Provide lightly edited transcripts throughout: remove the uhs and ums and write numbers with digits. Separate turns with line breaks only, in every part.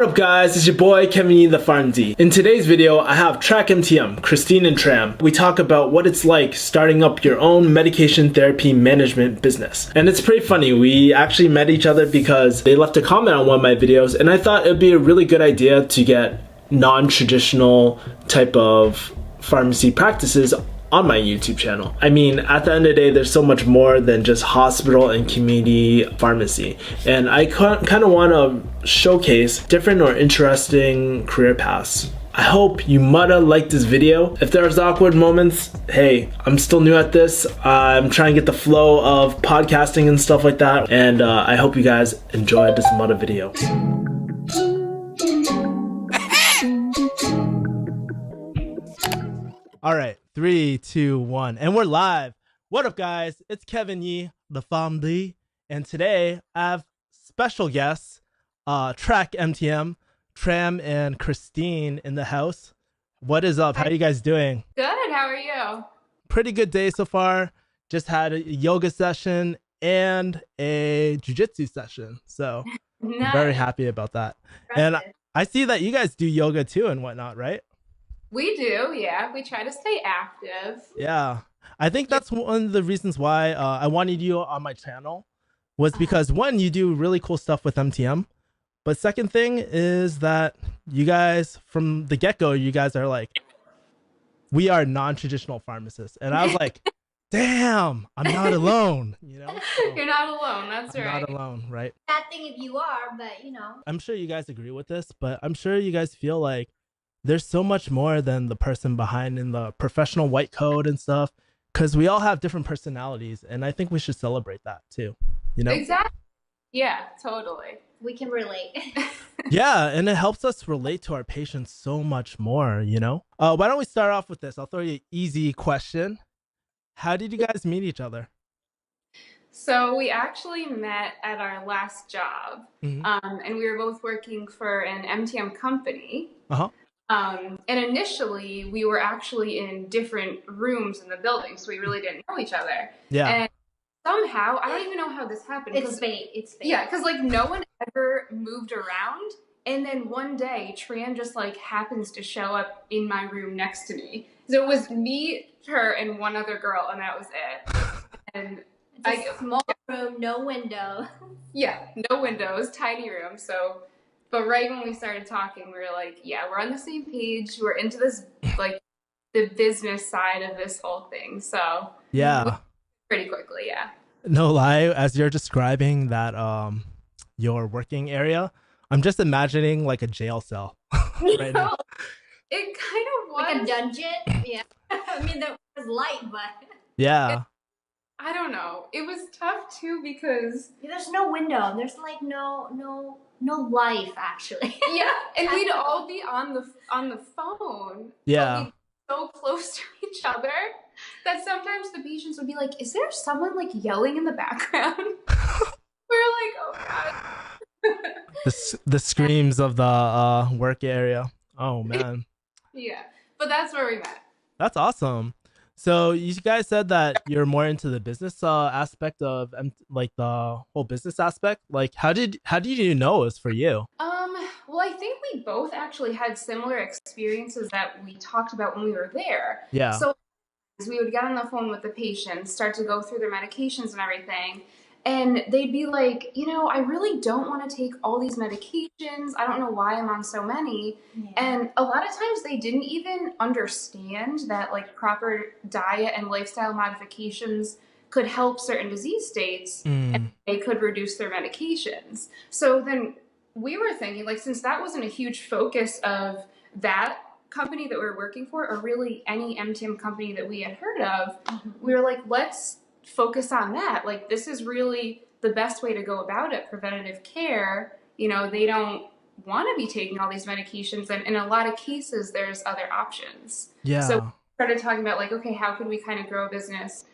What up guys, it's your boy Kevin the Pharmacy. In today's video, I have TrackMTM, Christine and Tram. We talk about what it's like starting up your own medication therapy management business. And it's pretty funny, we actually met each other because they left a comment on one of my videos and I thought it'd be a really good idea to get non-traditional type of pharmacy practices on my YouTube channel. I mean, at the end of the day, there's so much more than just hospital and community pharmacy. And I kind of want to showcase different or interesting career paths. I hope you might have liked this video. If there's awkward moments, hey, I'm still new at this. I'm trying to get the flow of podcasting and stuff like that. And I hope you guys enjoyed this Mudda video. All right, 3, 2, 1, and we're live. What up, guys? It's Kevin Yee, the Pharmacy, and today I have special guests, TrackMTM, Tram and Christine in the house. What is up? How are you guys doing?
Good. How are you?
Pretty good day so far. Just had a yoga session and a jiu-jitsu session, so
Nice.
I'm very happy about that. And I see that you guys do yoga too and whatnot, right?
We do, yeah. We try to stay active.
Yeah, I think that's one of the reasons why I wanted you on my channel was because one, you do really cool stuff with MTM, but second thing is that you guys from the get-go, you guys are like, we are non-traditional pharmacists, and I was like, damn, I'm not alone, you know? So,
you're not alone, that's
I'm
right.
not alone, right?
Bad thing if you are, but you know.
I'm sure you guys agree with this, but I'm sure you guys feel like there's so much more than the person behind in the professional white coat and stuff, because we all have different personalities, and I think we should celebrate that too, you know?
Exactly. Yeah, totally.
We can relate.
Yeah, and it helps us relate to our patients so much more, you know? Why don't we start off with this? I'll throw you an easy question. How did you guys meet each other?
So we actually met at our last job, and we were both working for an MTM company.
Uh-huh.
And initially, we were actually in different rooms in the building, so we really didn't know each other.
Yeah.
And somehow, I don't even know how this happened.
It's fate. It's fate.
Yeah, because like no one ever moved around, and then one day, Tran just like happens to show up in my room next to me. So it was me, her, and one other girl, and that was it. And
It's a small room, no window.
yeah, no windows, tiny room. So. But right when we started talking, we were like, yeah, we're on the same page. We're into this, like, the business side of this whole thing. So,
yeah.
Pretty quickly, yeah.
No lie, as you're describing that your working area, I'm just imagining like a jail cell. Right now.
It kind of was.
Like a dungeon? Yeah. I mean, there was light, but...
Yeah.
I don't know. It was tough, too, because...
There's no window. There's, like, no life, actually.
Yeah, and we'd all be on the phone.
Yeah.
But we'd be so close to each other that sometimes the patients would be like, is there someone, like, yelling in the background? We're like, oh, God.
The screams of the work area. Oh, man.
Yeah, but that's where we met.
That's awesome. So you guys said that you're more into the business aspect of like the whole business aspect. Like, how did you know it was for you?
Well, I think we both actually had similar experiences that we talked about when we were there.
Yeah.
So we would get on the phone with the patients, start to go through their medications and everything. And they'd be like, you know, I really don't want to take all these medications. I don't know why I'm on so many. Yeah. And a lot of times they didn't even understand that like proper diet and lifestyle modifications could help certain disease states and they could reduce their medications. So then we were thinking, like, since that wasn't a huge focus of that company that we were working for, or really any MTM company that we had heard of, we were like, let's focus on that. Like, this is really the best way to go about it. Preventative care, you know, they don't want to be taking all these medications, and in a lot of cases there's other options.
Yeah.
So we started talking about like, okay, how could we kind of grow a business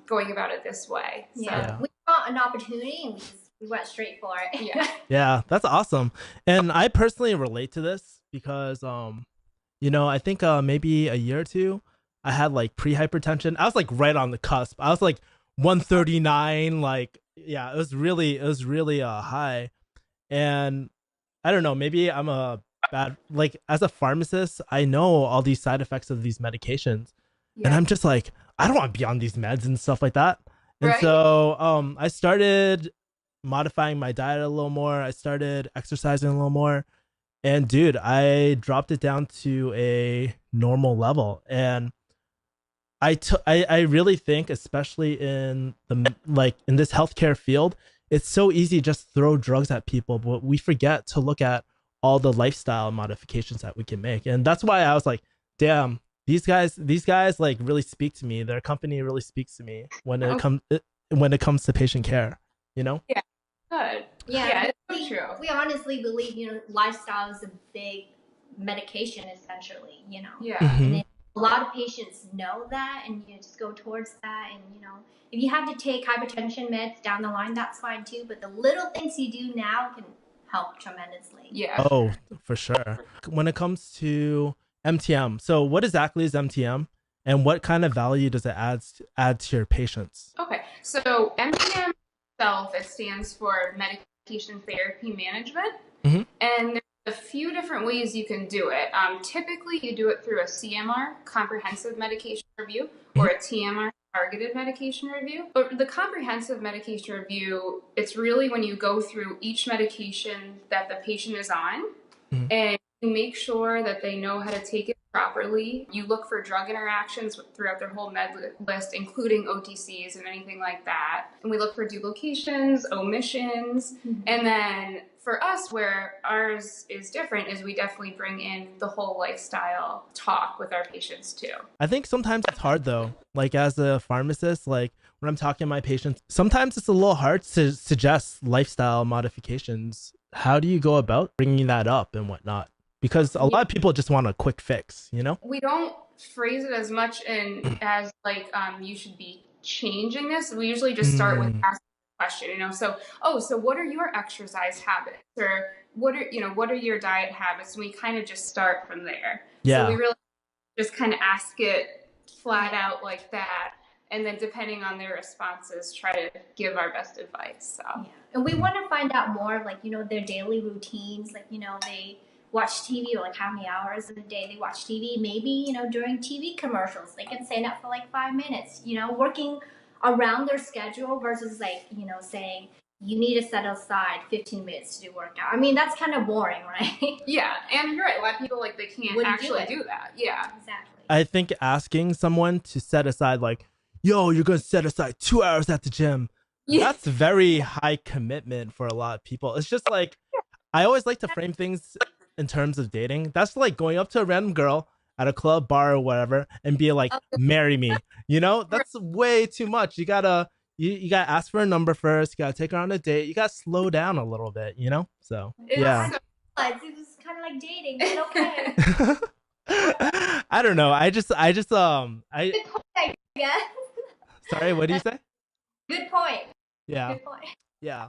going about it this way?
Yeah. We saw an opportunity and we went straight for it.
Yeah.
Yeah, that's awesome. And I personally relate to this because you know, I think maybe a year or two I had like pre-hypertension. I was like right on the cusp. I was like 139, like, yeah, it was really high. And I don't know, maybe I'm a bad, like, as a pharmacist, I know all these side effects of these medications. And
Yeah.
I'm just like, I don't want to be on these meds and stuff like that. And
Right?
so I started modifying my diet a little more. I started exercising a little more. And dude, I dropped it down to a normal level. And I really think, especially in the like in this healthcare field, it's so easy to just throw drugs at people, but we forget to look at all the lifestyle modifications that we can make. And that's why I was like, damn, these guys like really speak to me. Their company really speaks to me
Okay.
when it comes to patient care, you know?
Yeah. Good. Yeah, it's so true.
We honestly believe, lifestyle is a big medication, essentially,
Yeah.
Mhm.
And a lot of patients know that, and you just go towards that. And, if you have to take hypertension meds down the line, that's fine too. But the little things you do now can help tremendously.
Yeah.
Oh, for sure. When it comes to MTM, so what exactly is MTM and what kind of value does it add to your patients?
Okay. So MTM itself, it stands for medication therapy management.
Mhm.
And there's a few different ways you can do it. Typically, you do it through a CMR, comprehensive medication review, or a TMR, targeted medication review. But the comprehensive medication review, it's really when you go through each medication that the patient is on,
Mhm.
and you make sure that they know how to take it properly. You look for drug interactions throughout their whole med list, including OTCs and anything like that. And we look for duplications, omissions, and then for us, where ours is different, is we definitely bring in the whole lifestyle talk with our patients too.
I think sometimes it's hard though. Like as a pharmacist, like when I'm talking to my patients, sometimes it's a little hard to suggest lifestyle modifications. How do you go about bringing that up and whatnot? Because a lot of people just want a quick fix, you know?
We don't phrase it as much as like you should be changing this. We usually just start with
Mm,
asking a question, so what are your exercise habits, or what are your diet habits? And we kind of just start from there. So we
yeah.
really just kind of ask it flat out like that, and then depending on their responses, try to give our best advice. So
Yeah. And we want to find out more of, like, their daily routines. Like, they watch TV, like how many hours in a day they watch TV. Maybe, during TV commercials, they can stand up for like 5 minutes, working around their schedule versus like, saying you need to set aside 15 minutes to do workout. I mean, that's kind of boring, right?
yeah, and you're right. A lot of people, like, they can't
Wouldn't
actually
do
do that. Yeah.
Exactly.
I think asking someone to set aside, like, yo, you're going to set aside 2 hours at the gym,
Yeah.
that's very high commitment for a lot of people. It's just like, I always like to frame things in terms of dating. That's like going up to a random girl at a club, bar, or whatever, and be like, marry me. You know, that's way too much. You gotta ask for a number first. You gotta take her on a date. You gotta slow down a little bit, you know? So yeah.
It's kind of like dating, but okay.
I don't know. I
Good point, I guess.
sorry, what do you say?
Good point.
Yeah.
Good point.
Yeah.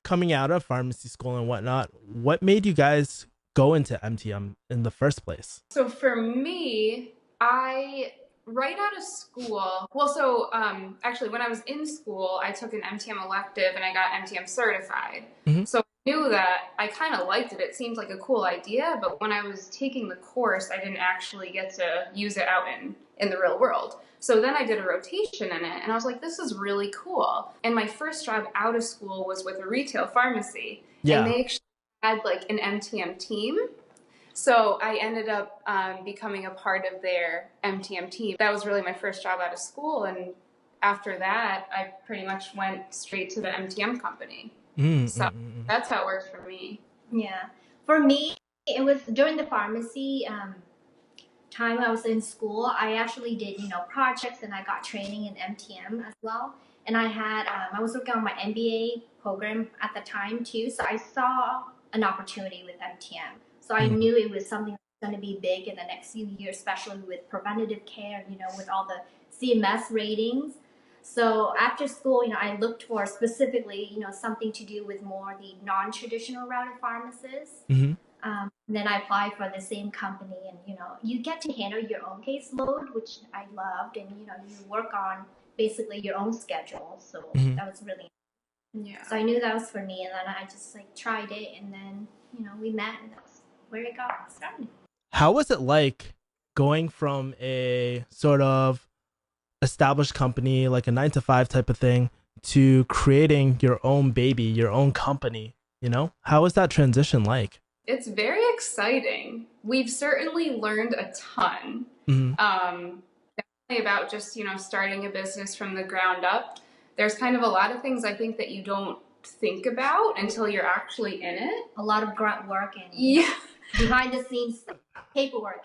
Coming out of pharmacy school and whatnot, what made you guys go into MTM in the first place?
So for me, right out of school, well, so actually, when I was in school, I took an MTM elective and I got MTM certified.
Mhm.
So I knew that I kind of liked it. It seemed like a cool idea, but when I was taking the course, I didn't actually get to use it out in the real world. So then I did a rotation in it, and I was like, this is really cool. And my first job out of school was with a retail pharmacy,
Yeah.
and they actually had like an MTM team. So I ended up becoming a part of their MTM team. That was really my first job out of school, and after that, I pretty much went straight to the MTM company. So that's how it works for me.
Yeah. For me, it was during the pharmacy time I was in school. I actually did, projects, and I got training in MTM as well. And I was working on my MBA program at the time too. So I saw an opportunity with MTM. So I knew it was something that's going to be big in the next few years, especially with preventative care, with all the CMS ratings. So after school, I looked for specifically, something to do with more the non-traditional route of pharmacists. Then I applied for the same company, and you get to handle your own caseload, which I loved, and you work on basically your own schedule. So that was really
Yeah.
So I knew that was for me, and then I just like tried it, and then we met, and that's where it got started.
How was it like going from a sort of established company, like a 9 to 5 type of thing, to creating your own baby, your own company? How was that transition like?
It's very exciting. We've certainly learned a ton. Definitely about just, starting a business from the ground up. There's kind of a lot of things I think that you don't think about until you're actually in it.
A lot of grunt work and
Yeah.
behind the scenes paperwork.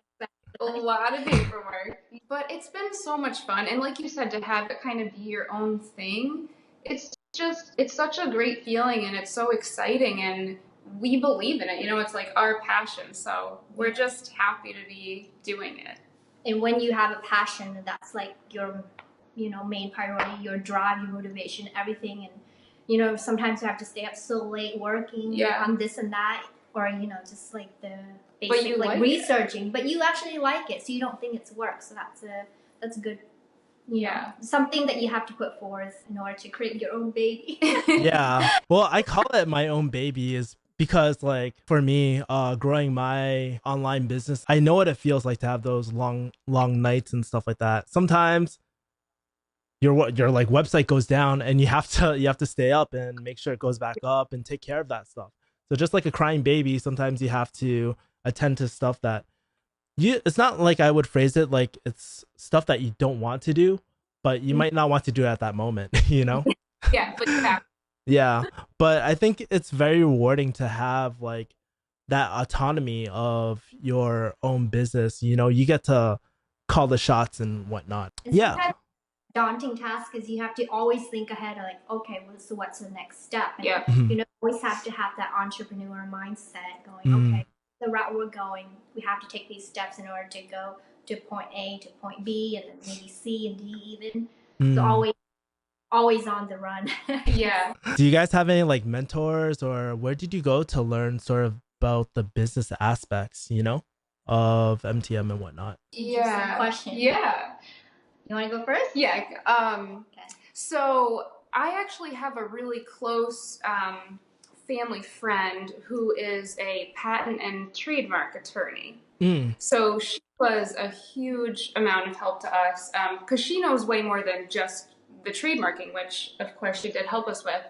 A lot of paperwork. But it's been so much fun. And like you said, to have it kind of be your own thing, it's such a great feeling, and it's so exciting, and we believe in it. It's like our passion. So we're just happy to be doing it.
And when you have a passion, that's like your, main priority, your drive, your motivation, everything. And, sometimes you have to stay up so late working on this and that, or, just like the basic like researching, but you actually like it. So you don't think it's work. So that's a good, something that you have to put forth in order to create your own baby.
Yeah. Well, I call it my own baby is because like for me, growing my online business, I know what it feels like to have those long nights and stuff like that. Sometimes your like website goes down and you have to stay up and make sure it goes back up and take care of that stuff. So just like a crying baby, sometimes you have to attend to stuff that it's not like I would phrase it like it's stuff that you don't want to do, but you might not want to do it at that moment,
Yeah, but yeah.
Yeah, but I think it's very rewarding to have like that autonomy of your own business. You get to call the shots and whatnot. Yeah.
Daunting task is you have to always think ahead of like, okay, well, so what's the next step? And,
Yeah.
Always have to have that entrepreneur mindset going, okay, the route we're going, we have to take these steps in order to go to point A to point B and then maybe C and D even. So always on the run.
Yeah.
Do you guys have any like mentors, or where did you go to learn sort of about the business aspects, of MTM and whatnot?
Yeah.
Question.
Yeah.
You want to go first?
Yeah.
Okay.
So I actually have a really close family friend who is a patent and trademark attorney. So she was a huge amount of help to us because she knows way more than just the trademarking, which of course she did help us with.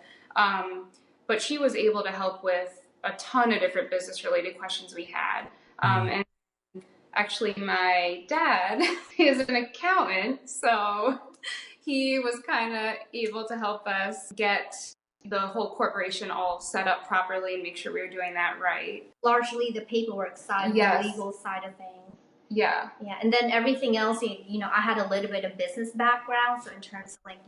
But she was able to help with a ton of different business related questions we had. And actually my dad is an accountant, so he was kind of able to help us get the whole corporation all set up properly and make sure we were doing that right.
Largely the paperwork side, the legal side of things.
Yeah.
Yeah, and then everything else, I had a little bit of business background, so in terms of like,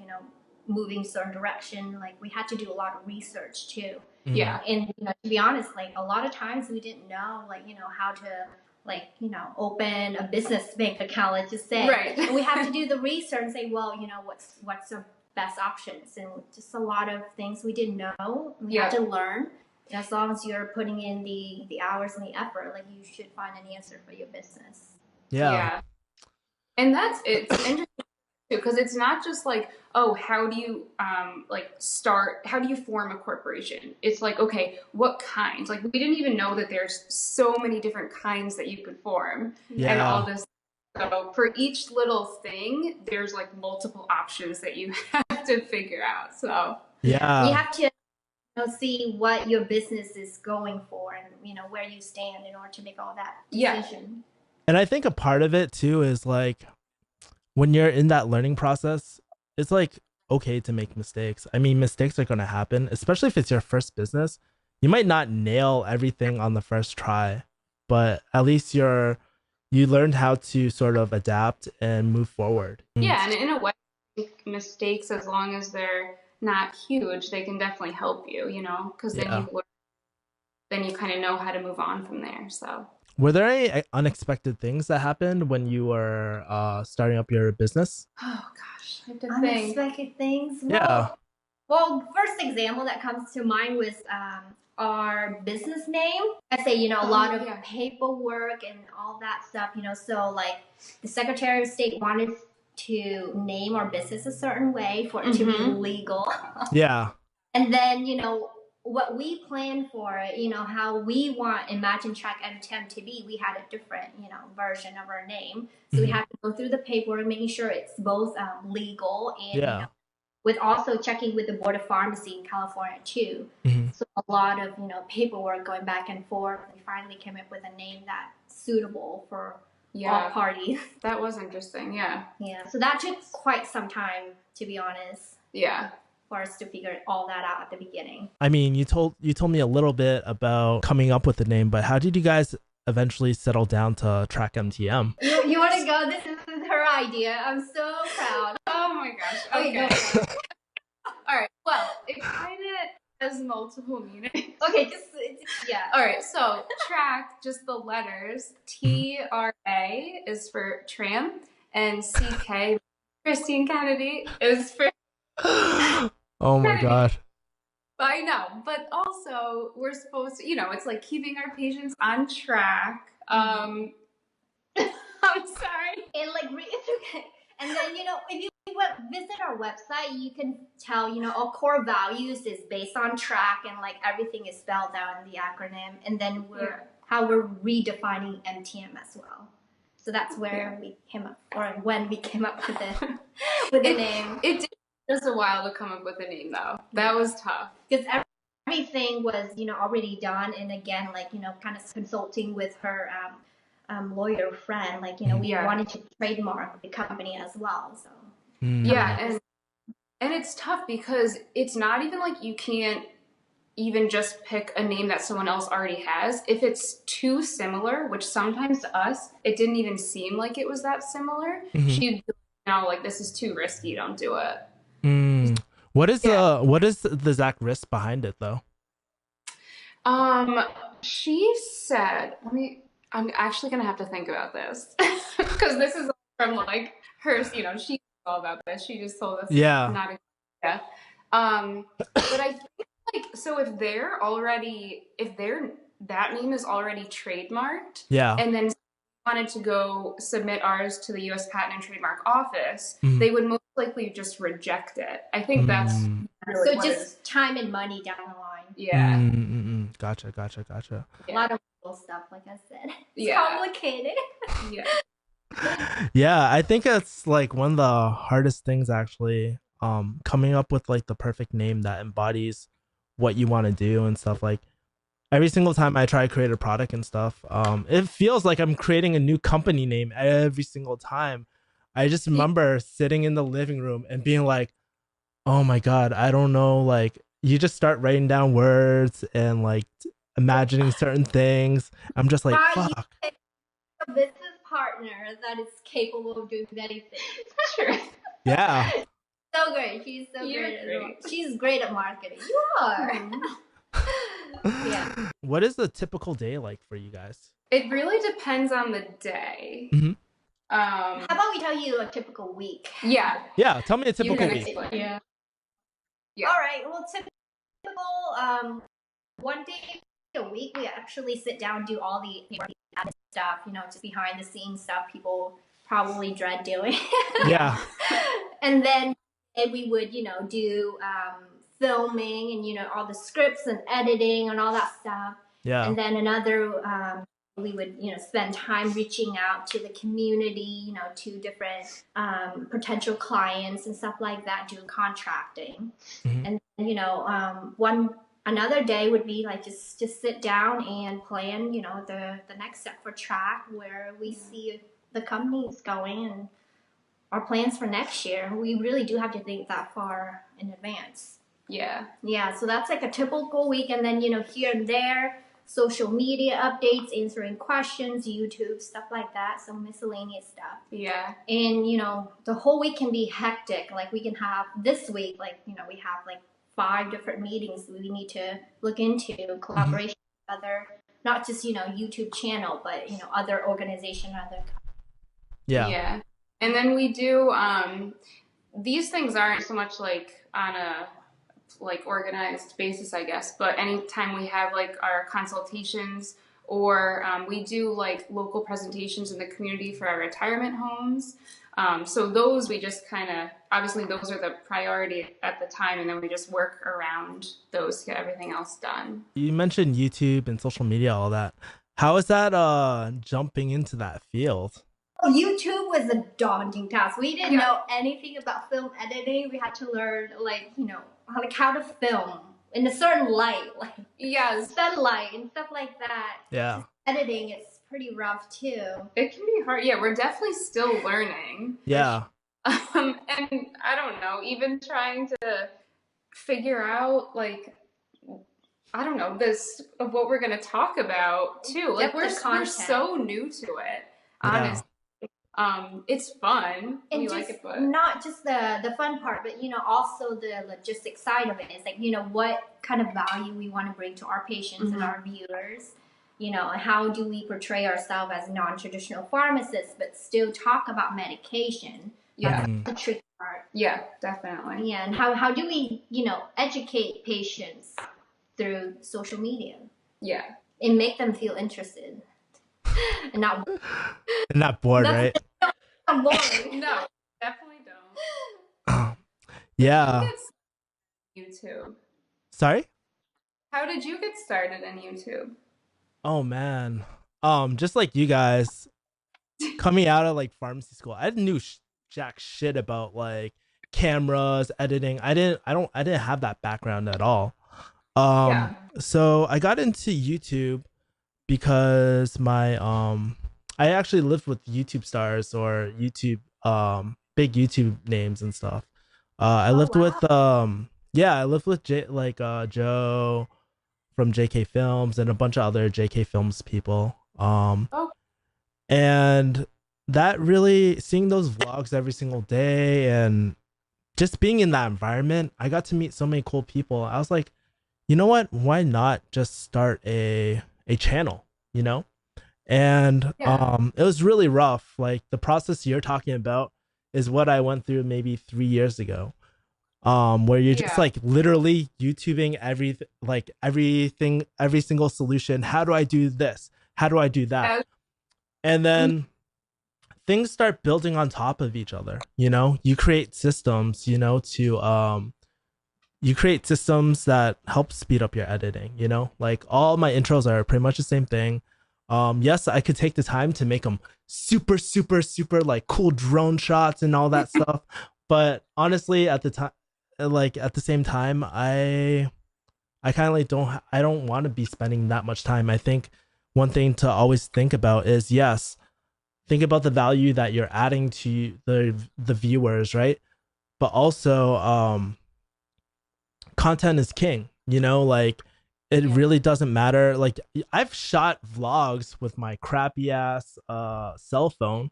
moving certain direction, like we had to do a lot of research too.
Yeah.
And, to be honest, like a lot of times we didn't know, like, how to like, open a business bank account, let's just say.
Right.
And we have to do the research and say, well, what's the best options, and just a lot of things we didn't know. We had to learn. As long as you're putting in the hours and the effort, like you should find an answer for your business.
Yeah. And it's interesting too, because it's not just like, oh, how do you how do you form a corporation? It's like, okay, what kinds? Like we didn't even know that there's so many different kinds that you could form and all this. So for each little thing, there's like multiple options that you have to figure out. So
yeah,
you have to see what your business is going for and where you stand in order to make all that decision.
And I think a part of it too is like when you're in that learning process, it's like okay to make mistakes. I mean, mistakes are going to happen, especially if it's your first business. You might not nail everything on the first try, but at least you learned how to sort of adapt and move forward.
Yeah, and in a way, mistakes, as long as they're not huge, they can definitely help you, because then you learn, then you kind of know how to move on from there. So
were there any unexpected things that happened when you were starting up your business?
Oh gosh, I have to
unexpected things. Well, first example that comes to mind was our business name. I say, a lot of paperwork and all that stuff, so like the Secretary of State wanted to name our business a certain way for it to be legal.
Yeah.
And then, what we planned for, how we want Imagine Track MTM to be, we had a different, version of our name. So we had to go through the paperwork, making sure it's both legal and, with also checking with the Board of Pharmacy in California too. So a lot of, paperwork going back and forth. We finally came up with a name that's suitable for all parties.
That was interesting, yeah.
Yeah, so that took quite some time, to be honest.
Yeah.
For us to figure all that out at the beginning.
I mean, you told me a little bit about coming up with the name, but how did you guys eventually settle down to TrackMTM?
You want to go? This is her idea. I'm so proud.
Oh my gosh. Okay. All right. Well, it kind of has multiple meanings.
Okay, yeah.
All right. So track, just the letters. TRA is for Tram, and CK, Christine Kennedy, is for.
Oh my god.
I know, but also we're supposed to, it's like keeping our patients on track. I'm sorry.
And it's okay. And then, if you visit our website, you can tell, our core values is based on track, and everything is spelled out in the acronym. And then how we're redefining MTM as well. So that's where we came up, or when we came up with the name.
It did take us a while to come up with a name, though. That was tough.
Because everything was, already done. And again, kind of consulting with her lawyer friend, we wanted to trademark the company as well. So
yeah, and it's tough because it's not even like you can't even just pick a name that someone else already has. If it's too similar, which sometimes to us it didn't even seem like it was that similar, she'd be like, this is too risky, don't do it.
What is the exact risk behind it though?
She said, I'm actually gonna have to think about this because this is from her, she's all about this. She just told us not a good idea. But I think so if that name is already trademarked, and then wanted to go submit ours to the U.S. Patent and Trademark Office, they would most likely just reject it. I think that's really
so just time and money down the line.
Yeah.
Gotcha.
A lot of little stuff, like I said. It's complicated.
Yeah, I think it's one of the hardest things actually, coming up with the perfect name that embodies what you want to do and stuff. Every single time I try to create a product and stuff, it feels like I'm creating a new company name every single time. I just remember sitting in the living room and being like, oh my god, I don't know, you just start writing down words and imagining certain things. I'm just like, fuck.
A business partner that is capable of doing anything.
True.
Yeah.
So great. She's so great. She's great at marketing. You are. Yeah.
What is the typical day like for you guys?
It really depends on the day.
How about we tell you a typical week?
Yeah.
Yeah. Tell me a typical week.
Yeah. All right. Well, typical one day a week, we actually sit down, do all the admin stuff, just behind the scenes stuff people probably dread doing.
Yeah.
And then we would, do filming and, all the scripts and editing and all that stuff.
Yeah.
And then another, we would, spend time reaching out to the community, to different potential clients and stuff like that, doing contracting. And, another day would be just sit down and plan, the next step for track, where we see the company is going and our plans for next year. We really do have to think that far in advance.
Yeah.
So that's a typical week. And then, here and there, social media updates, answering questions, YouTube, stuff like that. Some miscellaneous stuff.
Yeah.
And, the whole week can be hectic. We can have this week, we have 5 different meetings we need to look into, collaboration with other, not just, YouTube channel, but, other organization, other.
Yeah. And then we do, these things aren't so much on a organized basis, I guess, but anytime we have our consultations or we do local presentations in the community for our retirement homes, So those we just kind of, obviously those are the priority at the time, and then we just work around those to get everything else done.
You mentioned YouTube and social media, all that. How is that jumping into that field?
YouTube was a daunting task. We didn't know anything about film editing. We had to learn, like, how to film in a certain light, like sunlight and stuff like that.
Yeah.
Just editing, it's pretty rough too.
It can be hard. Yeah, we're definitely still learning.
Yeah.
And I don't know, even trying to figure out, like, I don't know, this of what we're going to talk about too. Like, we're so new to it, honestly. It's fun.
And
we
just
like it, but
not just the fun part, but also the logistic side of it is like, what kind of value we want to bring to our patients and our viewers. And how do we portray ourselves as non-traditional pharmacists but still talk about medication? That's the tricky part.
Yeah, definitely.
Yeah, and how do we, educate patients through social media?
Yeah.
And make them feel interested. And
not bored, right?
Not boring.
No, definitely don't.
Yeah.
YouTube.
Sorry?
How did you get started in YouTube?
Oh man. Just like you guys, coming out of like pharmacy school, I didn't know jack shit about like cameras, editing. I didn't have that background at all. So I got into YouTube because my I actually lived with YouTube stars or YouTube big YouTube names and stuff. I lived with I lived with Joe from JK Films and a bunch of other JK Films people. And that really, seeing those vlogs every single day and just being in that environment, I got to meet so many cool people. I was like, you know what? Why not just start a channel, And it was really rough. Like the process you're talking about is what I went through maybe 3 years ago. Where you're just like literally YouTubing everything, every single solution. How do I do this? How do I do that? And then things start building on top of each other. You create systems, you create systems that help speed up your editing. Like all my intros are pretty much the same thing. Yes, I could take the time to make them super, super, super like cool drone shots and all that stuff. But honestly, at the same time, I kind of like don't want to be spending that much time. I think one thing to always think about is, yes, think about the value that you're adding to the viewers, right? But also, content is king. Like it really doesn't matter. Like I've shot vlogs with my crappy ass cell phone,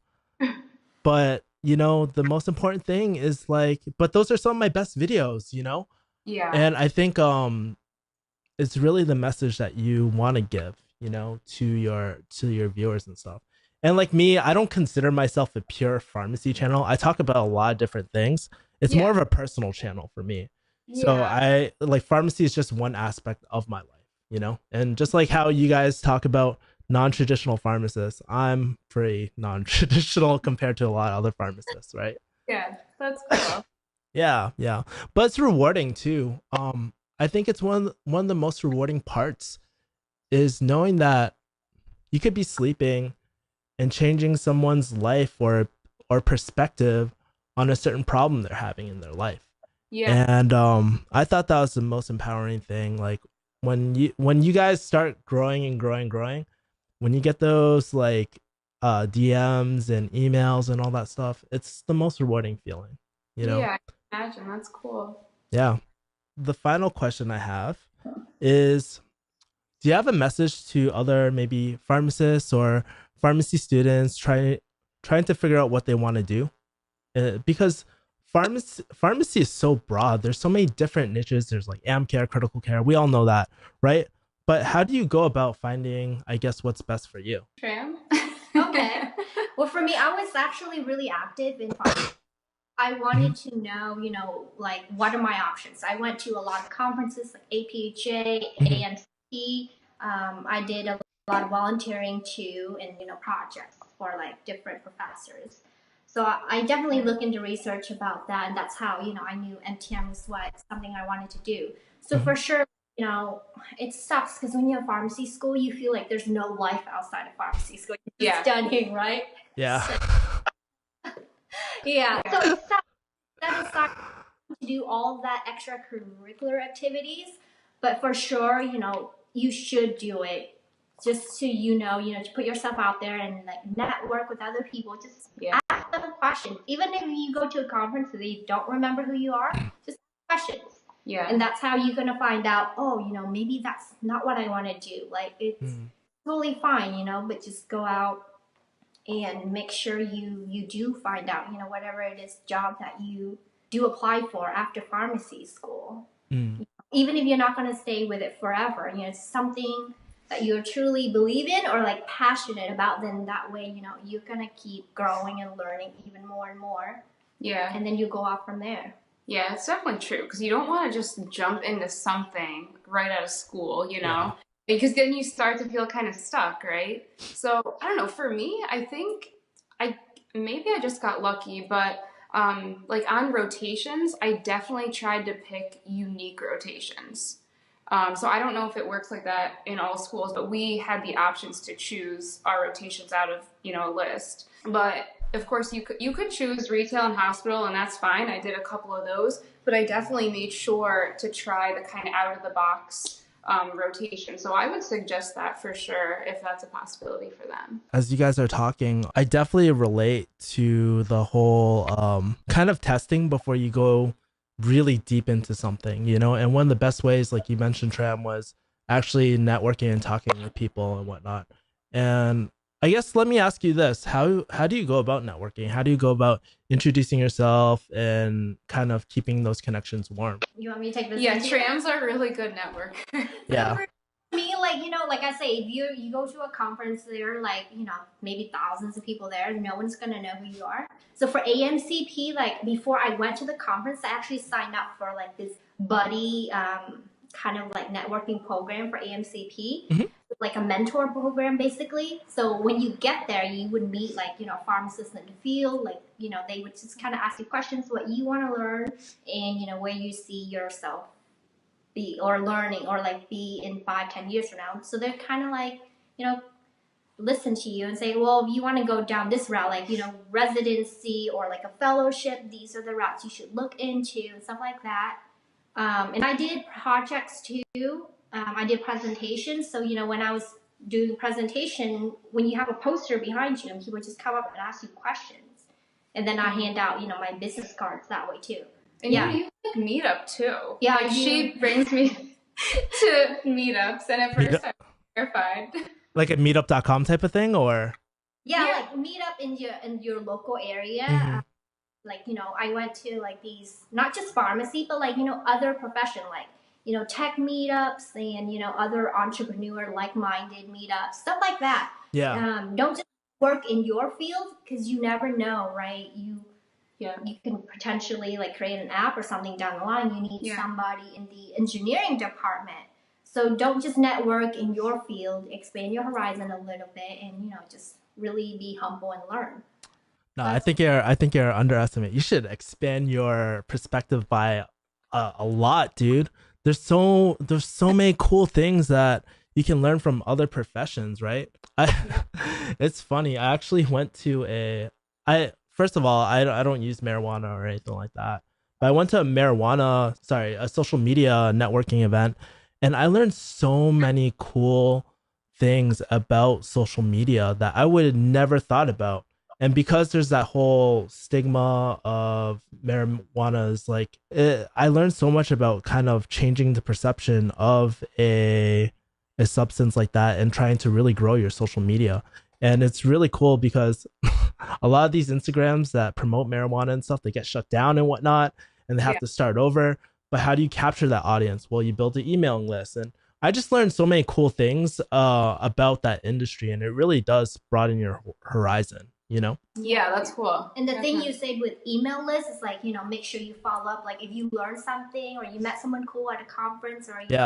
but the most important thing is but those are some of my best videos.
Yeah.
And I think it's really the message that you want to give, to your viewers and stuff. And like me, I don't consider myself a pure pharmacy channel. I talk about a lot of different things. It's more of a personal channel for me. So I like pharmacy is just one aspect of my life, and just like how you guys talk about non-traditional pharmacists, I'm pretty non-traditional compared to a lot of other pharmacists, right?
Yeah, that's cool.
Yeah, but it's rewarding too. I think it's one of the most rewarding parts is knowing that you could be sleeping and changing someone's life or perspective on a certain problem they're having in their life.
Yeah.
And I thought that was the most empowering thing. Like when you guys start growing and growing, when you get those like DMs and emails and all that stuff, it's the most rewarding feeling,
Yeah, I can imagine. That's cool.
Yeah. The final question I have is, do you have a message to other maybe pharmacists or pharmacy students trying to figure out what they want to do? Because pharmacy is so broad. There's so many different niches. There's like AM care, critical care. We all know that, right? But how do you go about finding, I guess, what's best for you?
Tram?
Okay. Well, for me, I was actually really active in pharmacy. I wanted to know, like, what are my options? I went to a lot of conferences like APHA, ANC. I did a lot of volunteering too, and projects for like different professors. So I definitely look into research about that, and that's how I knew MTM was something I wanted to do. So for sure, it sucks because when you're in pharmacy school, you feel like there's no life outside of pharmacy school. You're just studying, right?
Yeah.
So, yeah. So it sucks. That sucks to do all of that extracurricular activities, but for sure, you should do it just to to put yourself out there and like network with other people. Just ask them questions, even if you go to a conference and they don't remember who you are. Just ask questions. Yeah, and that's how you're gonna find out. Oh, maybe that's not what I want to do. Like it's totally fine, but just go out and make sure you do find out, whatever it is job that you do apply for after pharmacy school. Even if you're not going to stay with it forever, it's something that you truly believe in or like passionate about, then that way, you're going to keep growing and learning even more and more. Yeah. And then you go off from there. Yeah, it's definitely true because you don't want to just jump into something right out of school, because then you start to feel kind of stuck, right? So I don't know. For me, I think I just got lucky, but like on rotations, I definitely tried to pick unique rotations. So I don't know if it works like that in all schools, but we had the options to choose our rotations out of a list. But of course, you could choose retail and hospital, and that's fine. I did a couple of those, but I definitely made sure to try the kind of out of the box rotation. So I would suggest that for sure if that's a possibility for them.
As you guys are talking, I definitely relate to the whole kind of testing before you go really deep into something, and one of the best ways, like you mentioned, Tram, was actually networking and talking with people and whatnot. And I guess let me ask you this. How do you go about networking? How do you go about introducing yourself and kind of keeping those connections warm?
You want me to take this? Yeah, Trams are really good network.
Yeah.
For me, like I say, if you go to a conference, there are like, maybe thousands of people there. No one's going to know who you are. So for AMCP, like before I went to the conference, I actually signed up for like this buddy kind of like networking program for AMCP. Like a mentor program basically. So when you get there, you would meet like, pharmacists in the field, like, they would just kind of ask you questions, what you want to learn and, where you see yourself be or learning or like be in 5-10 years from now. So they're kind of like, listen to you and say, well, if you want to go down this route, like, residency or like a fellowship, these are the routes you should look into and stuff like that. And I did projects too. I did presentations. So, when I was doing the presentation, when you have a poster behind you and people just come up and ask you questions. And then I hand out, my business cards that way too.
And you like meetup too. Yeah. Like she brings me to meetups and at first I'm terrified.
Like a meetup.com type of thing or?
Yeah, like meetup in your local area. Like, I went to like these, not just pharmacy, but like, other profession, like, tech meetups and, other entrepreneur like-minded meetups, stuff like that.
Yeah.
Don't just work in your field because you never know, right? You can potentially like create an app or something down the line. You need somebody in the engineering department. So don't just network in your field, expand your horizon a little bit and, just really be humble and learn.
No, I think you're underestimating. You should expand your perspective by a lot, dude. There's so many cool things that you can learn from other professions, right? It's funny. I actually went to first of all, I don't use marijuana or anything like that. But I went to a social media networking event, and I learned so many cool things about social media that I would have never thought about. And because there's that whole stigma of marijuana, is like I learned so much about kind of changing the perception of a substance like that and trying to really grow your social media. And it's really cool because a lot of these Instagrams that promote marijuana and stuff, they get shut down and whatnot, and they have to start over. But how do you capture that audience? Well, you build an emailing list. And I just learned so many cool things about that industry, and it really does broaden your horizon.
Yeah, that's cool.
And the thing you said with email lists is like, make sure you follow up. Like if you learn something or you met someone cool at a conference or you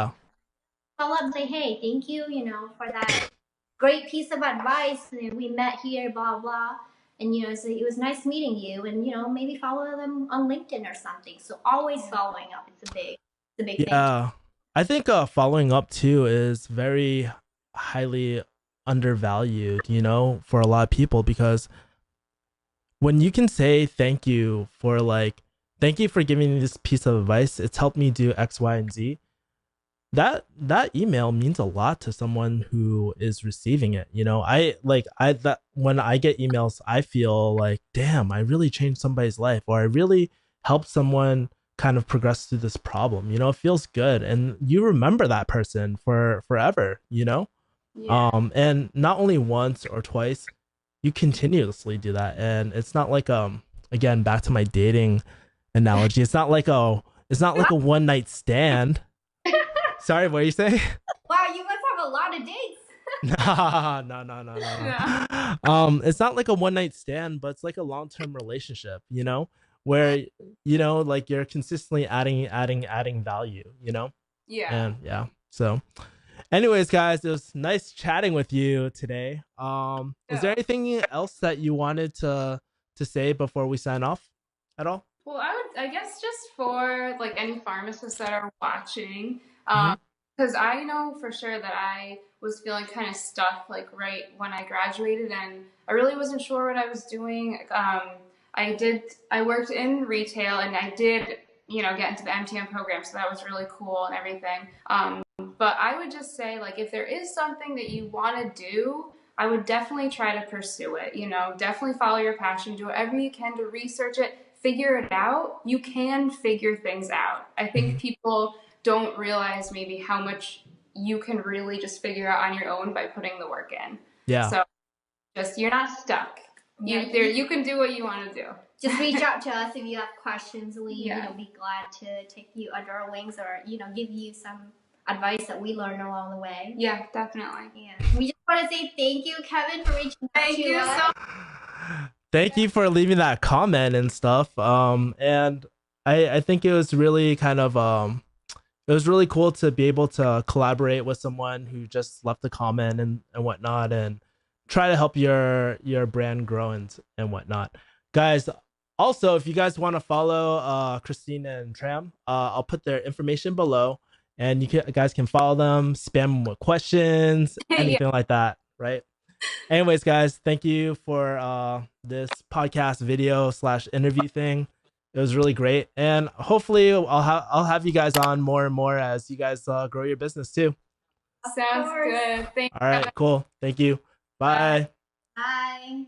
follow up and say, hey, thank you, for that great piece of advice. We met here, blah, blah. And it was nice meeting you, and maybe follow them on LinkedIn or something. So always following up. It's a big thing.
Yeah, I think following up too is very highly undervalued, for a lot of people, because when you can say thank you for giving me this piece of advice, it's helped me do X, Y, and Z. That email means a lot to someone who is receiving it. That when I get emails, I feel like, damn, I really changed somebody's life, or I really helped someone kind of progress through this problem. It feels good, and you remember that person for forever.
Yeah.
And not only once or twice, you continuously do that. And it's not like again, back to my dating analogy, it's not like a one night stand. Sorry, what are you saying?
Wow, you must have a lot of dates.
No.
Yeah.
It's not like a one night stand, but it's like a long term relationship, where like you're consistently adding value,
Yeah.
And yeah. So, anyways, guys, it was nice chatting with you today. Is there anything else that you wanted to say before we sign off at all?
Well, I guess just for like any pharmacists that are watching, because I know for sure that I was feeling kind of stuck like right when I graduated, and I really wasn't sure what I was doing. I worked in retail, and I did, get into the MTM program, so that was really cool and everything. But I would just say, like, if there is something that you want to do, I would definitely try to pursue it. Definitely follow your passion, do whatever you can to research it, figure it out. You can figure things out. I think people don't realize maybe how much you can really just figure out on your own by putting the work in.
Yeah.
So you're not stuck. You can do what you want to do.
Just reach out to us if you have questions. We be glad to take you under our wings, or give you some advice that we learn along the way.
Yeah, definitely.
Yeah. We just want to say thank you, Kevin, for reaching out to us.
Thank you for leaving that comment and stuff. And I think it was really kind of it was really cool to be able to collaborate with someone who just left a comment and whatnot, and try to help your brand grow and whatnot. Guys, also, if you guys want to follow Christine and Tram, I'll put their information below, and you guys can follow them, spam them with questions, anything like that, right? Anyways, guys, thank you for this podcast video / interview thing. It was really great, and hopefully I'll have you guys on more and more as you guys grow your business too.
Sounds good. Thank you.
All right, cool. Thank you. Bye.
Bye.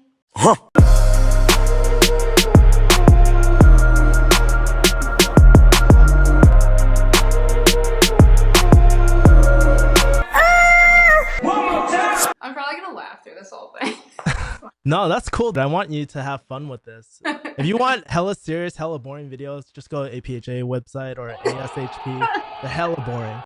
I'm probably gonna laugh through this whole thing.
No, that's cool. I want you to have fun with this. If you want hella serious, hella boring videos, just go to APHA website or ASHP. They're hella boring.